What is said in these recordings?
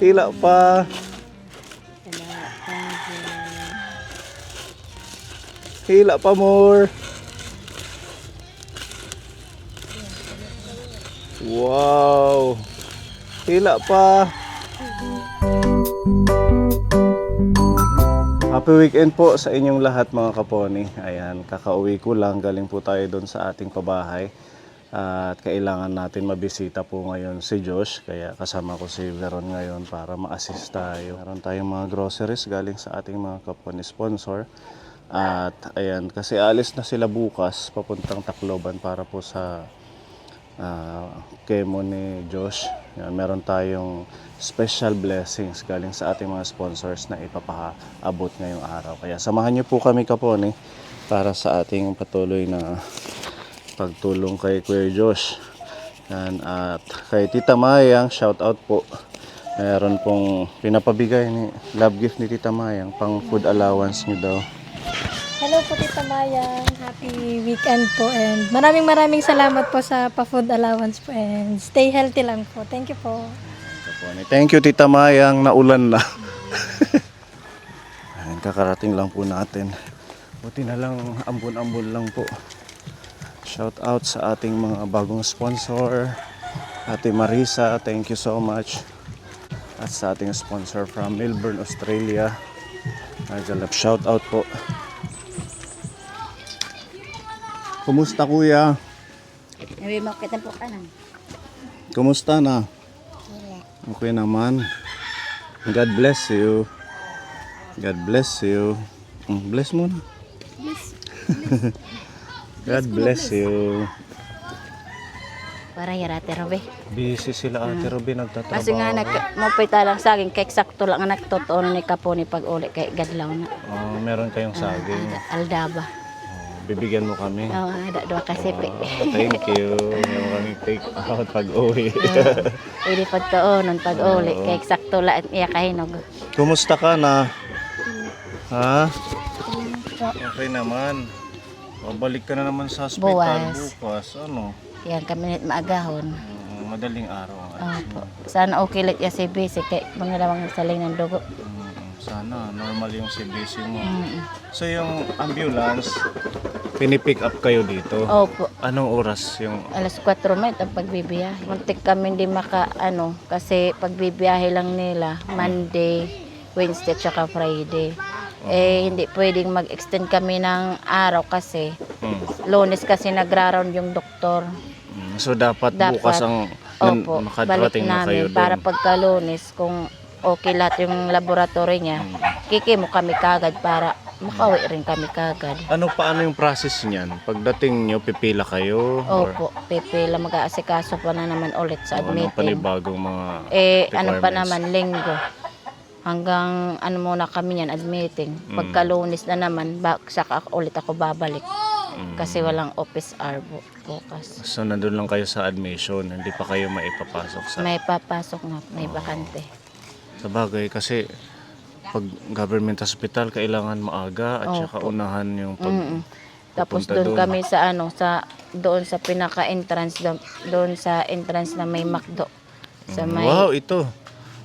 Hila pa. Hila pa more. Wow. Hila pa. Happy weekend po sa inyong lahat mga kaponi. Ayan, kakauwi ko lang. Galing po tayo doon sa ating pabahay. At kailangan natin mabisita po ngayon si Josh. Kaya kasama ko si Veron ngayon para ma-assist tayo. Meron tayong mga groceries galing sa ating mga kaponi sponsor. At ayan, kasi alis na sila bukas papuntang Tacloban para po sa chemo ni Josh. Yan, meron tayong special blessings galing sa ating mga sponsors na ipapaabot ngayong araw. Kaya samahan niyo po kami kaponi para sa ating patuloy na pagtulong kay Kuya Josh. Yan, at kay Tita Mayang, shout out po. Meron pong pinapabigay ni love gift ni Tita Mayang, pang food allowance niyo daw. Hello po Tita Mayang, happy weekend po and maraming salamat po sa pa-food allowance po and stay healthy lang po. Thank you po. Thank you Tita Mayang, naulan na. Ayan, kakarating lang po natin. Buti na lang, ambon-ambon lang po. Shout out sa ating mga bagong sponsor. Ate Marisa, thank you so much. At sa ating sponsor from Melbourne, Australia. Nagalap shout out po. Kumusta kuya? Nabi makita po kanan. Kumusta na? Okay naman. God bless you. God bless you. Bless mo na. God bless you. Para yarate Robe. Busy sila Ate Ruby, nagtatrabaho. Kasi nga mapita lang sa akin kay eksakto lang anak totoo ni kapo ni pag-uli kay gadlaw na. Meron kayong saging. Aldaba. Bibigyan mo kami. Oo, ada dua kasipi. Thank you. Meron kami take out pag-uwi. Pwede pagtuonon pag-uli kay eksakto lang iya kahinog. Kumusta ka na? Ha? Okay naman. Babalik ka na naman sa hospital bukas. Ano? Yan kami maagahon. Madaling araw ang alis mo. Sana okay lang ya si basic kay mga lamang saling ng dugo. Sana normal yung CBC mo. So yung ambulance, pinipick up kayo dito? Opo. Anong oras yung? Alas 4 may ang pagbibiyahe. Muntik kami hindi kasi pagbibiyahe lang nila Monday, Wednesday, tsaka Friday. Hindi pwedeng mag-extend kami ng araw kasi Lunes kasi nagra-round yung doktor. So dapat bukas ang makarating na kayo doon. Para pagka Lunes kung okay lahat yung laboratory niya, kikimo kami kagad para makauwi rin kami kagad. Paano yung process niyan? Pagdating nyo, pipila kayo? Opo, pipila mag-aasikaso pa na naman ulit sa admitting. Anong panibagong mga Ano pa naman, linggo. Hanggang muna kami yan, admitting. Pagka Lunes na naman, saka ulit ako babalik. Kasi walang office hour bukas. So nandun lang kayo sa admission, hindi pa kayo maipapasok sa... May papasok na, may bakante. Sa bagay, kasi pag government hospital, kailangan maaga at saka unahan yung Tapos doon kami sa doon sa pinaka-entrance, doon sa entrance na may McDo. Sa may, wow, ito.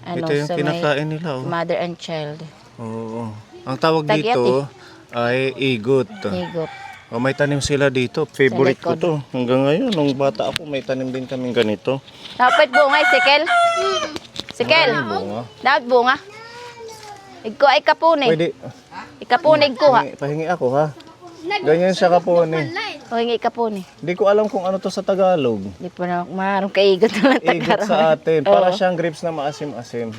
Ito yung kinakain nila. Mother and child. Oo. Ang tawag dito ay igot. Igot. May tanim sila dito. Favorite ko to. Hanggang ngayon, nung bata ako, may tanim din kaming ganito. Dapat bunga, Sikel? Sikel? Dapat bunga? Igko ay kapunig. Pwede. Ikapunig ko ha. Pahingi ako ha. Ganyan siya kapuni. Pahingi kapunig. Hindi ko alam kung ano to sa Tagalog. Hindi po na marong kaigot na lang Igot sa atin. Para siyang grapes na maasim-asim.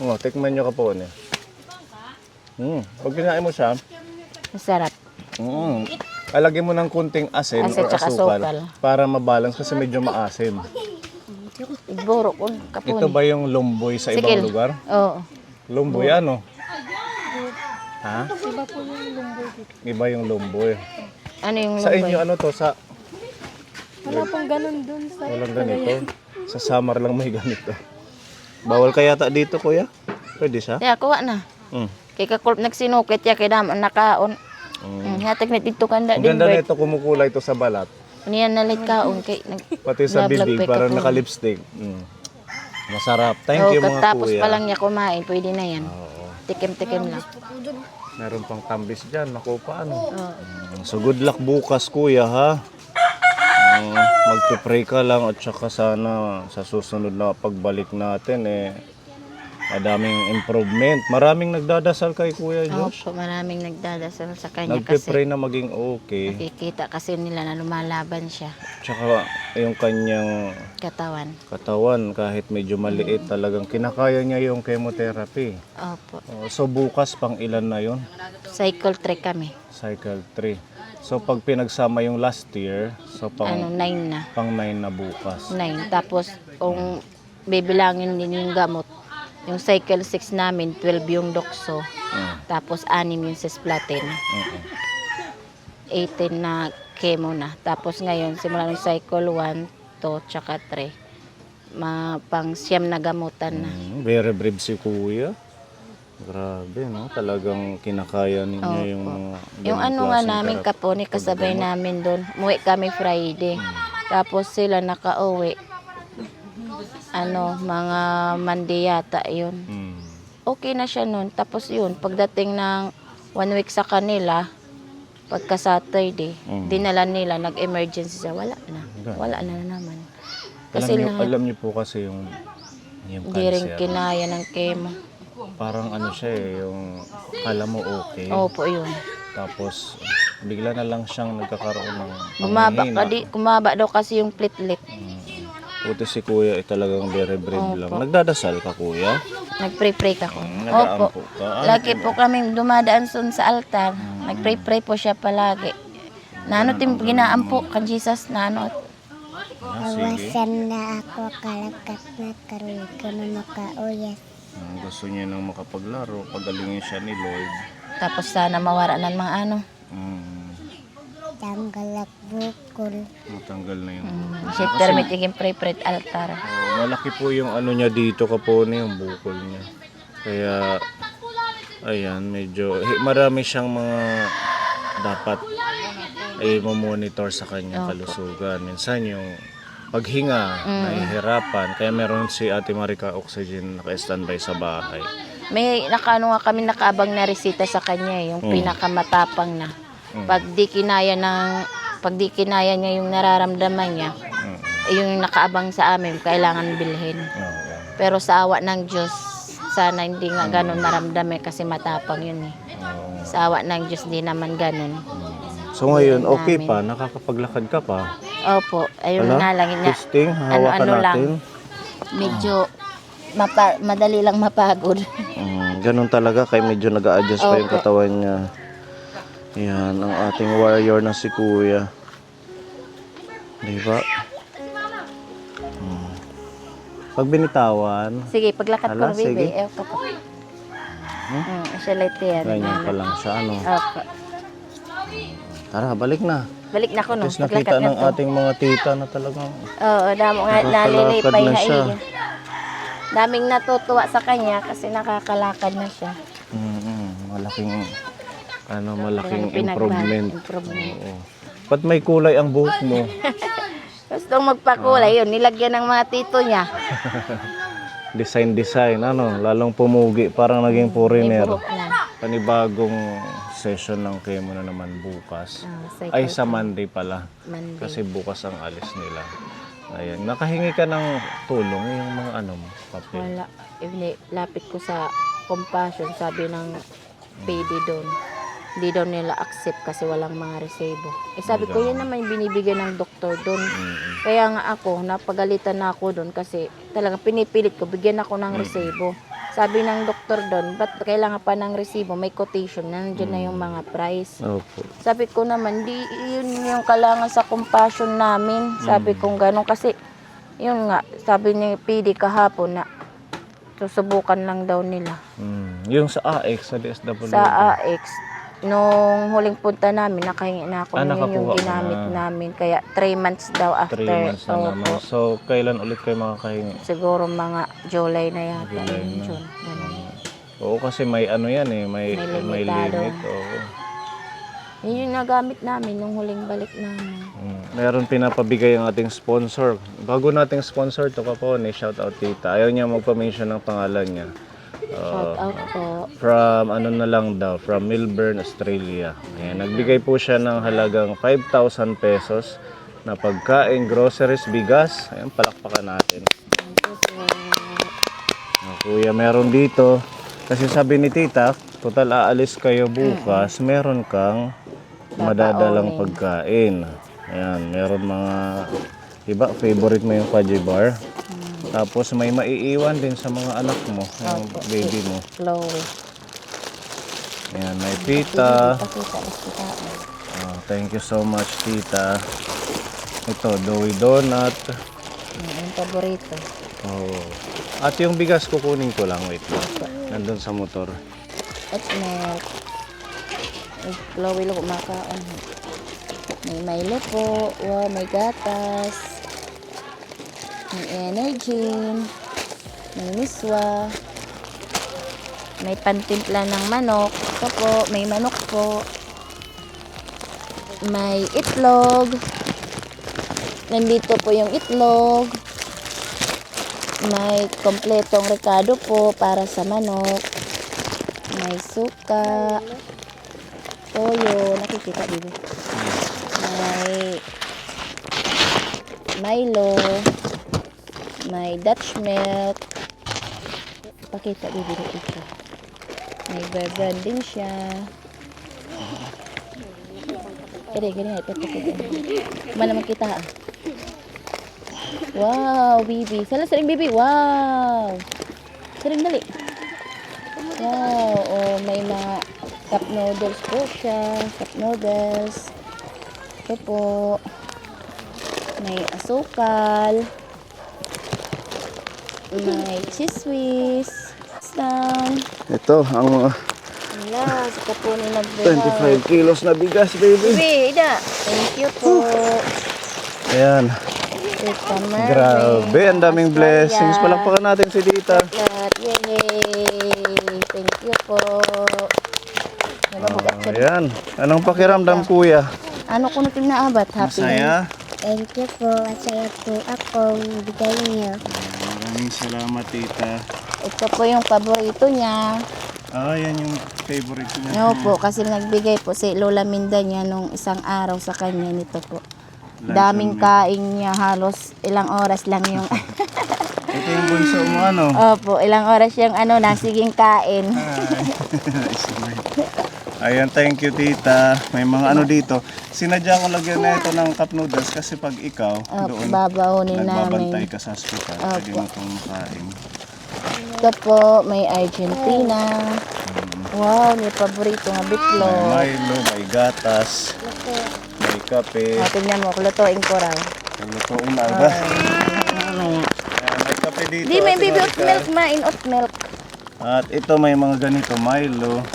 Tikman nyo kapuni. Pag kinain mo siya, masarap. Alagyan mo ng kunting asin or asukal para mabalance kasi medyo maasim. Igboro ko kapunig. Ito ba yung lumboy sa ibang lugar? Oo. Lumboy ano? Ha? Iba yung lumboy. Ano yung Sa inyo ano to? Wala pong ganun dun sa... Walang ganito. Sa Samar lang may ganito. Bawal kaya dito kuya? Pwede siya? Kaya kuha na. Kay kakulp nagsinukit ya kay daman nakaon. Hatag na dito kanda Ang din. ganda nito, kumukulay ito sa balat. Niyan nalit kaon kay Pati sa bibig, parang naka-lipstick. Masarap. Thank you mga Tapos kuya. pa lang niya kumain, pwede na yan. Oo. Tikim-tikim lang. Meron pang tambis dyan. Naku, paano? Oo. So good luck bukas kuya ha. Magpe-pray ka lang at saka sana sa susunod na pagbalik natin madaming improvement. Maraming nagdadasal kay Kuya Josh. Opo, maraming nagdadasal sa kanya kasi Nagpe-pray na maging okay. nakikita kasi nila na lumalaban siya. Tsaka yung kanyang Katawan. katawan kahit medyo maliit talagang kinakaya niya yung chemotherapy. Opo. So bukas pang ilan na yon? Cycle 3 kami. Cycle 3. So pag pinagsama yung last year, so Ano, 9 na. pang 9 na bukas. 9. Tapos, kung bibilangin din yung gamot, yung cycle 6 namin, 12 yung doxo. Tapos, 6 yung cisplatin. 18 na chemo na. Tapos ngayon, simula ng cycle 1, 2, tsaka 3. Pang siyam na gamutan na. Very brave si Kuya. Grabe, no? Talagang kinakaya ninyo yung mga Yung ganung ano nga klaseng namin therapy. kaponi, kasabay namin doon. Umuwi kami Friday. Tapos sila nakauwi. Mga Monday yata yun. Mm. Okay na siya nun. Tapos yun, pagdating ng 1 week sa kanila, pagka Saturday, dinala nila, nag-emergency siya. Wala na. Wala na naman. Kasi Alam niyo po kasi yung hindi rin cancer. kinaya ng chemo. Parang ano siya yung kala mo okay. Opo, yun. Tapos bigla na lang siyang nagkakaroon ng Bumaba, kumaba daw kasi yung platelet. Puti si Kuya talagang very brave lang. Nagdadasal ka Kuya? Nagpray-pray ka ko. Opo. Nag-aampo ka? Lagi po kami dumadaan sa altar. Nagpray-pray po siya palagi. Nano tim ginaampo kan Jesus nano. Sige. Awasan na ako kalakat na karoy ko na makauyas. Gusto niya nang makapaglaro. Pagalingin siya ni Lord. Tapos sana mawara ng mga ano. Tanggalak bukol. Matanggal na yung... Siya termit yung pray-pray at altar. Malaki po yung ano niya dito kapone, yung bukol niya. Kaya, ayan, medyo, marami siyang mga dapat i-monitor sa kanyang kalusugan. Minsan yung paghinga, nahihirapan. Kaya meron si Ate Marica oxygen naka-standby sa bahay. May nga kami nakaabang na resita sa kanya, yung pinakamatapang na. Pag di kinaya niya yung nararamdaman niya, yung nakaabang sa amin, kailangan bilhin. Pero sa awa ng Diyos, sana hindi nga ganun maramdaman kasi matapang yun eh. Sa awa ng Diyos, di naman ganun. So ngayon, okay pa? Nakakapaglakad ka pa? Opo, ayun nga lang. Testing, hawakan natin. Medyo madali lang mapagod. Ganun talaga, kaya medyo nag-a-adjust pa yung katawan niya. Yan, ang ating warrior na si Kuya. Diba? Pag binitawan, Sige, paglakad ko, sige. baby. Siya light yan. ganyan pa lang siya, ano. Opo. Tara, balik na. Balik na ko, no? Tapos nakita ng ating mga tita na talagang Oo, damo nga nakakalakad nalilipay na na siya. iya. Daming natutuwa sa kanya kasi nakakalakad na siya. malaking malaking Pinagbago, improvement. Oo. Ba't may kulay ang buhok mo? Gustong magpakulay yun, nilagyan ng mga tito niya. Design, lalong pumugi, parang naging May foreigner. buhok na. Panibagong session ng chemo na naman bukas. Ay, sa Monday pala. Monday. Kasi bukas ang alis nila. Ayan. Nakahingi ka ng tulong yung mga papel. Wala. Lapit ko sa compassion, sabi ng PD doon. Hindi daw nila accept kasi walang mga resebo. Sabi ko, yun naman yung binibigay ng doktor doon. Kaya nga ako, napagalitan na ako doon kasi talagang pinipilit ko, bigyan ako ng resebo. Sabi ng doktor doon, ba't kailangan pa ng resibo? May quotation, nandiyan na yung mga price. Opo. Sabi ko naman, di yun yung kailangan sa compassion namin. Sabi ko gano'n kasi, yun nga, sabi ni PD kahapon na susubukan lang daw nila. Yung sa AX, sa DSWD. Sa AX, nung huling punta namin, nakahingi na ako. Yun nakakuha yung ka ginamit na. namin. Kaya 3 months daw 3 after. months na naman. Opo. So, kailan ulit kayo makakahingi? Siguro mga July na yata. July na. June. Ganun. Oo, kasi may may May limitado. limit. Oo. Yun yung nagamit namin nung huling balik namin. Meron pinapabigay ang ating sponsor. Bago nating sponsor to Kapon, shout out tita. Ayaw niya magpa-mention ng pangalan niya. Shout out po. From ano na lang daw, from Melbourne, Australia. Ayan, nagbigay po siya ng halagang 5,000 pesos na pagkain, groceries, bigas. Ayan, palakpakan natin. Kuya, meron dito. Kasi sabi ni tita, total aalis kayo bukas, meron kang madadalang pagkain. Ayan, meron mga iba, favorite mo yung fudgy bar. Tapos may maiiwan din sa mga anak mo, yung baby mo. Chloe. Ayan, may pita. Pakita, pakita. Thank you so much, tita. Ito, doughy donut. Yung paborito. Oh. At yung bigas kukunin ko lang, wait lang. Nandun sa motor. At milk. Chloe lang kumakaon. May Milo po. Wow, may gatas. May energy. May miswa. May pantimpla ng manok. Ito po, may manok po. May itlog. Nandito po yung itlog. May kompletong rekado po para sa manok. May suka. Toyo. Nakikita dito. May Milo. May Dutch milk. Pakita dito ito. May bear brand din siya. Gani. Ito. Mana makita. Wow, bibi. Sering bibi. Wow. Sering dali. Wow. Oh, may mga cup noodles po siya. Cup noodles. Ito po. May asukal. May cheese whiz. Down. Ito, ang Wala, sa po ni nagbigay. 25 kilos na bigas, baby. Bibi, Ida. Thank you po. Ayan. Tita Mervin. Grabe, ang daming blessings. Palakpakan natin si tita. Yay! Thank you po. Ayan. Anong pakiramdam, kuya? Ano ko natin naabat? Happy Masaya? Thank you po. Masaya po akong bigay niyo. Maraming salamat, tita. Ito po yung paborito niya. Yan yung favorite niya. No po, kasi nagbigay po si Lola Minda niya nung isang araw sa kanya nito po. Daming kain niya, halos ilang oras lang yung... Ito yung bunso mo, ano? Opo, ilang oras yung nasiging kain. Ayan, thank you, tita. May mga ano dito. Sinadya ko lagyan na ito ng cup noodles kasi pag ikaw, doon Babaonin nagbabantay namin. ka sa hospital. Pwede mo itong makain. Ito po, may Argentina. Wow, may paborito nga bitlog. May Milo, may gatas, may kape. Tingnan mo, lutuin ko raw. Lutuin na ba? Mamaya. Ayan, may kape dito. Di, may Ate baby oat Maricar. milk, in oat milk. At ito may mga ganito, Milo.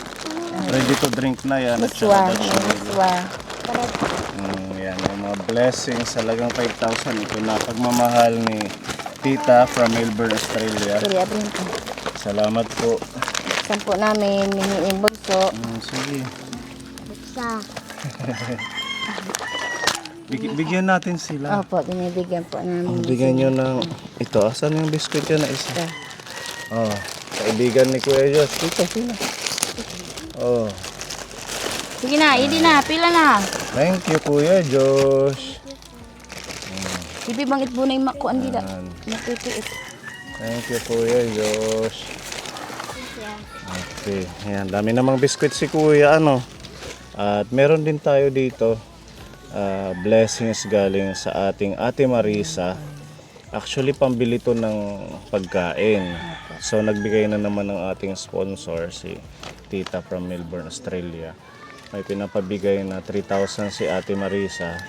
Ready to drink na yan. At Miswa, saka Dutch may Mill. miswa. Yan, yung mga blessings. Talagang 5,000. Ito na pagmamahal ni tita from Melbourne, Australia. Sorry, abrin ko. Salamat po. Sampo namin, miniing bunso. Sige. Buksa. Bigyan natin sila. Opo, binibigyan po namin. Bigyan nyo ng ito. Asan yung biskuit yan na isa? Kaibigan ni Kuya Josh. Dito, sila. Sige na, hindi na, pila na. Thank you, Kuya Josh. Bibi bangit po na yung makuan dila. Yan. Nakitiit. Thank you, Kuya Josh. Okay. Ayan, dami namang biskuit si Kuya, ano. At meron din tayo dito. Blessings galing sa ating Ate Marisa. Actually, pambili to ng pagkain. So, nagbigay na naman ng ating sponsor, si Tita from Melbourne, Australia. May pinapabigay na 3,000 si Ate Marisa.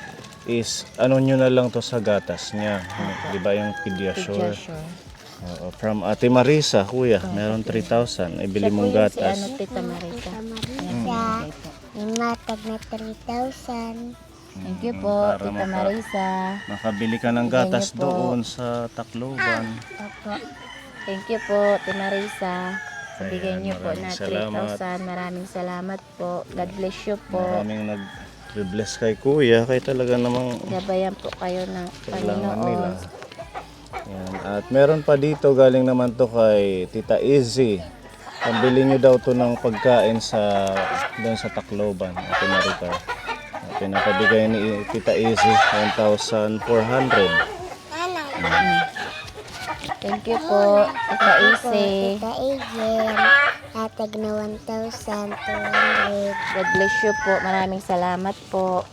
Is, ano nyo na lang to sa gatas niya. Di ba yung Pediasure? Oo, from Ate Marisa, kuya, meron 3,000. Ibili mong gatas. Si Tita Marita. Marisa. Yung matag na 3,000. Thank you po, Para Tita Marisa. Makabili ka ng gatas Thank you po. doon sa Tacloban. Opo. Thank you po, Tita Marisa. Sa bigay niyo po na maraming salamat. 3,000. Maraming salamat po. God bless you po. Maraming Bless kay kuya, kay talaga namang Gabayan po kayo ng kailangan nila. Panginoon. Yan. At meron pa dito, galing naman to kay Tita Izzy. Pambili nyo daw to ng pagkain doon sa Tacloban, Ate Maricar. Pinapabigay ni Tita Izzy 1,400. Thank you po, Tita Isi. Tita Agen, hatag na 1,200. God bless you po. Maraming salamat po.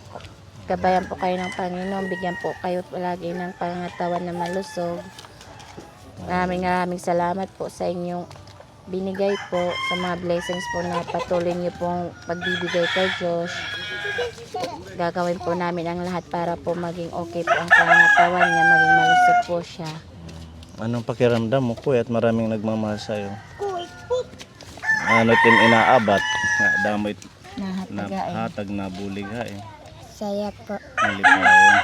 Gabayan po kayo ng Panginoon. Bigyan po kayo palagi ng pangatawan na malusog. Maraming salamat po sa inyong binigay po, sa mga blessings po na patuloy niyo pong pagbibigay kay Diyos. Gagawin po namin ang lahat para po maging okay po ang pangatawan niya, maging malusog po siya. Anong pakiramdam mo, kuya, at maraming nagmamahal sa'yo? Ano tin inaabat? Nga, damoy na hatag na buligay. Saya po. Nalipayan.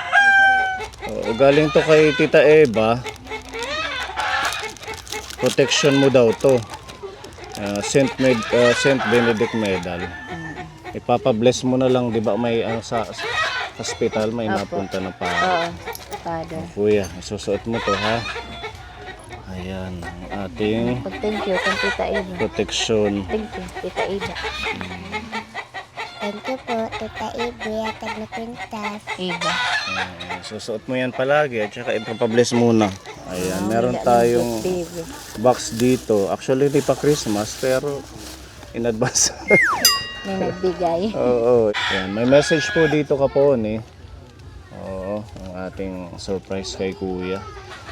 Oo, galing to kay Tita Eva. Protection mo daw to. Saint Benedict Medal. Ipapabless mo na lang, di ba may sa hospital may napunta na pa. Oo, Father. Kuya, isusuot mo to ha. Ayan, ang ating Thank you, Tita Eva. protection. Thank you, Tita Eva. Thank you po, Tita Ibi, hatag na pintas. Eva. Susuot mo yan palagi at saka ipapabless muna. Ayan, meron tayong Baby. box dito. Actually, hindi pa Christmas, pero in advance. May nagbigay. Oo. Ayan, may message po dito kapon eh. Oo, ang ating surprise kay Kuya.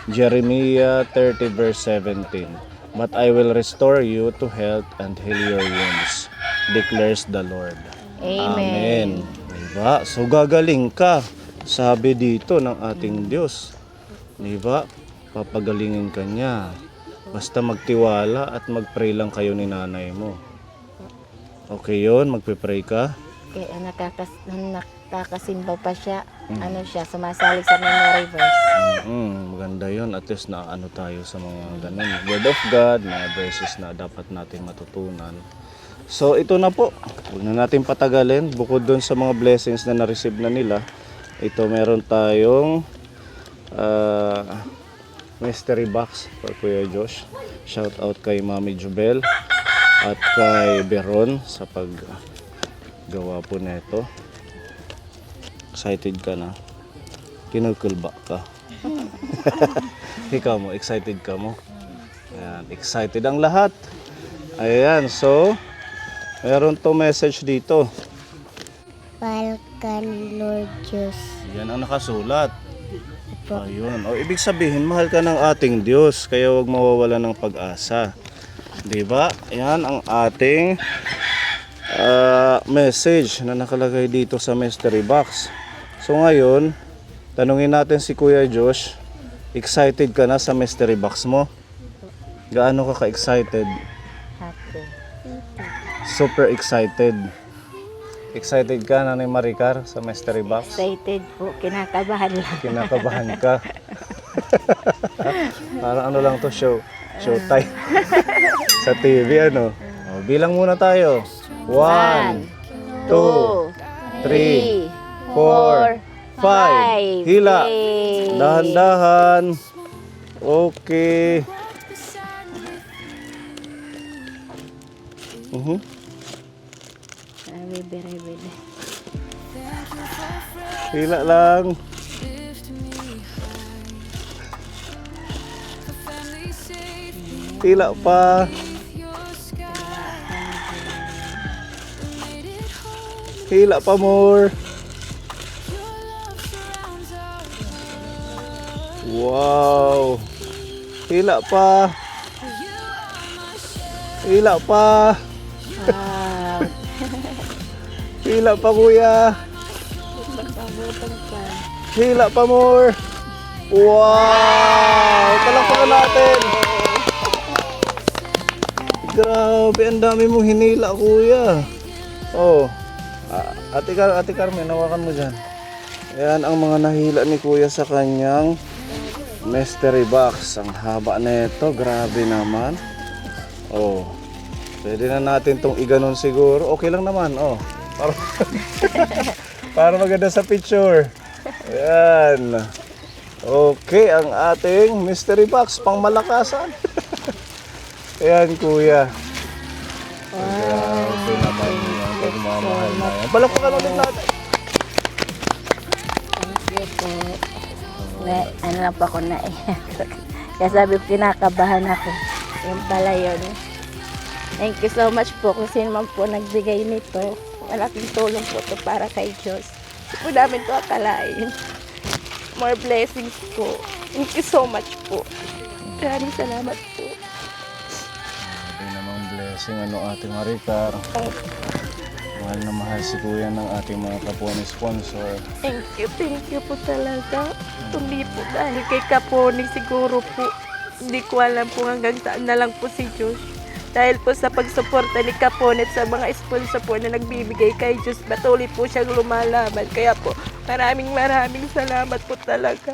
Jeremiah 30 verse 17. But I will restore you to health and heal your wounds, declares the Lord. Amen. Diba? So gagaling ka. Sabi dito ng ating Diyos. Diba? Papagalingin ka niya. Basta magtiwala at magpray lang kayo ni nanay mo. Okay yun? Magpipray ka? Kaya nakakasimbaw pa siya. Ano siya, sumasalik sa memory verse. Maganda yun. At least na ano tayo sa mga ganun. Word of God, mga verses na dapat natin matutunan. So ito na po. Huwag na natin patagalin. Bukod dun sa mga blessings na na-receive na nila, ito meron tayong mystery box for Kuya Josh. Shout out kay Mami Jubel at kay Beron sa paggawa po nito. Excited ka na? Kinukulba ka? Ikaw mo, excited ka mo? Ayan, excited ang lahat. Ayan, so meron to message dito. Balkan, Lord Diyos. Yan ang nakasulat. Ayun. O, ibig sabihin, mahal ka ng ating Diyos, kaya huwag mawawala ng pag-asa. Diba? Yan ang ating message na nakalagay dito sa mystery box. So ngayon, tanungin natin si Kuya Josh, excited ka na sa mystery box mo? Gaano ka ka-excited? Happy. Super excited. Excited ka, Nanay Maricar, sa mystery box? Excited po, kinakabahan lang. Kinakabahan ka. Parang ano lang to, showtime. Sa TV, ano? O, bilang muna tayo. 1, 2, 3, 4, 5. Hila. Yay! Dahan-dahan. Okay. Bebe. Hila lang. Hila pa. Hila pa more. Wow. Hila pa. Hila pa. Wow. Hila pa, kuya. Hila pa more. Wow. Palakpakan natin. Grabe, ang dami mong hinila, kuya. Oh. Ate Carmen, hawakan mo dyan. Ayan ang mga nahila ni kuya sa kanyang mystery box. Ang haba na ito, grabe naman. Oh. Pwede na natin tong iganon siguro. Okay lang naman, oh. Para maganda sa picture. Ayan. Okay, ang ating mystery box pang malakasan. Ayan, kuya. Grabe naman yung pagmamahal na yan. Palakpakan ulit natin. Thank you po. Ano lang po ako naiyak. Kaya sabi ko, kinakabahan ako. Yung pala yun. Thank you so much po kung sino man po nagbigay nito. Malaking tulong po to para kay Diyos. Hindi po namin to akalain. More blessings po. Thank you so much po. Maraming salamat po. Grabe namang blessing Ate Maricar. Mahal na mahal si kuya ng ating mga kapwa sponsor. Thank you po talaga. Hindi po dahil kay Kaponi siguro po. Hindi ko alam po hanggang saan na lang po si Diyos. Dahil po sa pagsuporta ni Kaponi at sa mga sponsor po na nagbibigay kay Diyos, patuloy po siyang lumalaban. Kaya po, maraming salamat po talaga.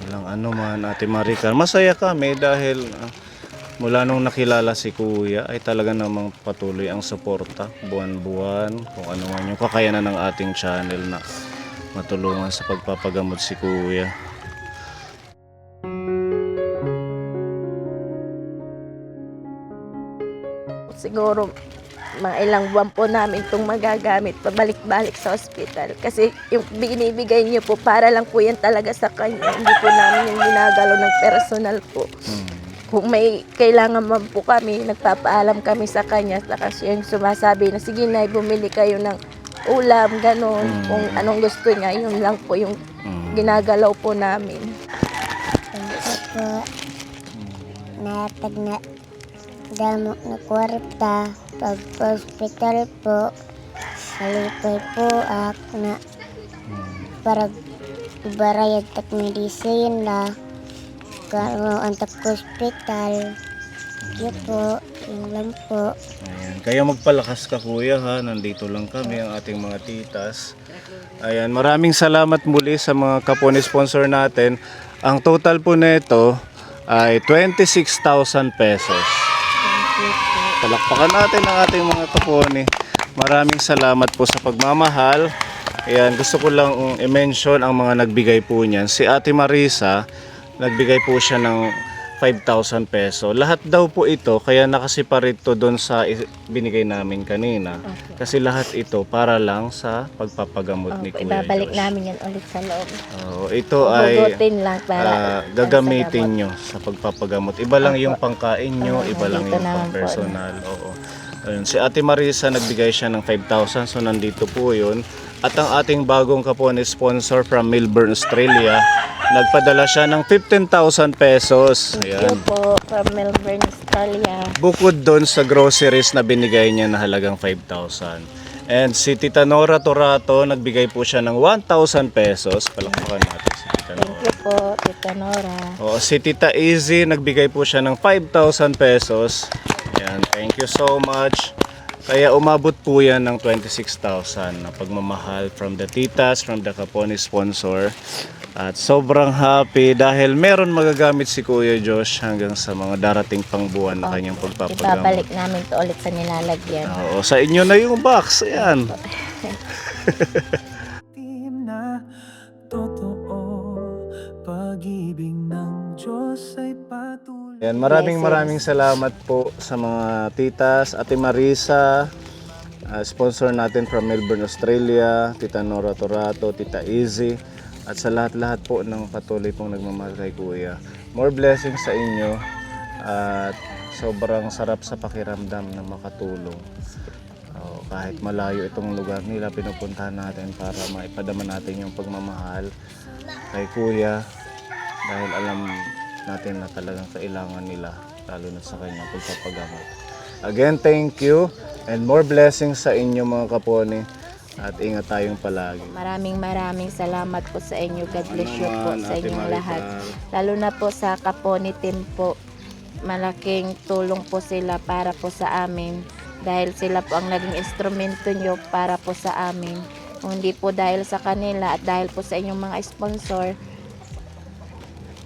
Walang ano man, Ate Maricar. Masaya kami dahil mula nung nakilala si kuya ay talaga namang patuloy ang suporta buwan-buwan kung ano man yung kakayanan ng ating channel na matulungan sa pagpapagamot si kuya. Siguro mga ilang buwan po namin itong magagamit pabalik-balik sa ospital. Kasi yung binibigay niyo po para lang po yan talaga sa kanya. Hindi po namin yung ginagalaw ng personal po. Kung may kailangan man po kami, nagpapaalam kami sa kanya. Kasi yung sumasabi na, sige na, bumili kayo ng ulam, gano'n. Kung anong gusto niya, yun lang po yung ginagalaw po namin. Ito po, natag na damo na kwarta. Pag hospital po, malipay po na para barayad tak medisina. Kano ang tak hospital. Yun po, yun lang po. Ayan. Kaya magpalakas ka kuya ha, nandito lang kami ang ating mga titas. Ayan, maraming salamat muli sa mga kaponi sponsor natin. Ang total po nito ay 26,000 pesos. Palakpakan natin ang ating mga kaponi. Maraming salamat po sa pagmamahal. Ayan, gusto ko lang i-mention ang mga nagbigay po niyan. Si Ate Marisa, nagbigay po siya ng 5,000 peso. Lahat daw po ito, kaya nakasiparito doon sa binigay namin kanina. Kasi lahat ito para lang sa pagpapagamot ni Kuya Ibabalik Josh. namin yan ulit sa loob. Ito ay Hugutin lang para gagamitin nyo sa pagpapagamot. Iba lang yung pangkain nyo, iba lang dito yung naman po, pang-personal. Oo. Ayun, si Ate Marisa nagbigay siya ng 5,000, so nandito po yun. At ang ating bagong kaponi sponsor from Melbourne, Australia, nagpadala siya ng 15,000 pesos. Thank you Ayan. po from Melbourne, Australia. Bukod doon sa groceries na binigay niya na halagang 5,000. And si Tita Nora Torato, nagbigay po siya ng 1,000 pesos. Palakpakan natin si Tita Thank Nora. you po, Tita Nora. O, si Tita Easy, nagbigay po siya ng 5,000 pesos. Ayan, thank you so much. Kaya umabot po yan ng 26,000 na pagmamahal from the titas, from the Kaponi sponsor. At sobrang happy dahil meron magagamit si Kuya Josh hanggang sa mga darating pang buwan na kanyang pagpapagamot. Ibabalik namin to ulit sa nilalagyan. Oo, sa inyo na yung box. Ayan. Team na totoo, pag-ibig ng Diyos ay patuloy. Ayan, maraming salamat po sa mga titas, Ate Marisa, sponsor natin from Melbourne, Australia, Tita Nora Torato, Tita Easy, at sa lahat-lahat po ng patuloy pong nagmamahal kay Kuya. More blessings sa inyo at sobrang sarap sa pakiramdam na makatulong. Kahit malayo itong lugar nila, pinupuntahan natin para maipadama natin yung pagmamahal kay Kuya dahil alam natin na talagang kailangan nila lalo na sa kanyang pagpapagamot. Again, thank you and more blessings sa inyo mga kaponi at ingat tayong palagi. Maraming salamat po sa inyo. God bless you po Naman, sa Ate inyong Maricar. lahat. Lalo na po sa Kaponi team po. Malaking tulong po sila para po sa amin. Dahil sila po ang naging instrumento nyo para po sa amin. Kung hindi po dahil sa kanila at dahil po sa inyong mga sponsor,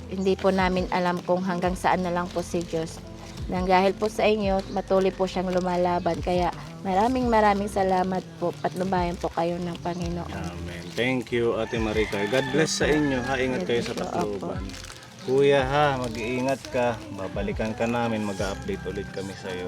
hindi po namin alam kung hanggang saan na lang po si Diyos. Nang dahil po sa inyo, matuloy po siyang lumalaban. Kaya Maraming salamat po. Patnubayan po kayo ng Panginoon. Amen. Thank you, Ate Maricar. God bless sa inyo, ha. Ingat kayo sa Opo. Tacloban. Kuya, ha, mag-iingat ka. Babalikan ka namin, mag-update ulit kami sa'yo.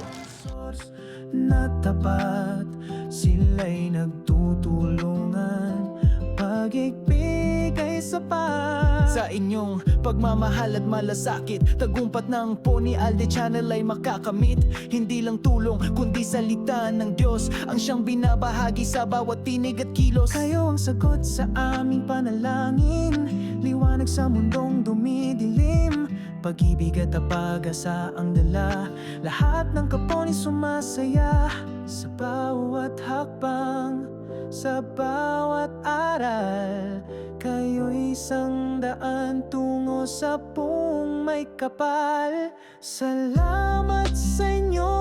Na tapat, sila'y nagtutulungan, pag-ibig ay sapat. Sa inyong pagmamahal at malasakit, tagumpat ng Pony Alde Channel ay makakamit. Hindi lang tulong, kundi salita ng Diyos ang siyang binabahagi sa bawat tinig at kilos. Kayo ang sagot sa aming panalangin, liwanag sa mundong dumidilim. Pag-ibig at pag-asa ang dala, lahat ng kaponi sumasaya. Sa bawat hakbang, sa bawat aral, kayo'y isang daan tungo sa buong may kapal. Salamat sa inyo.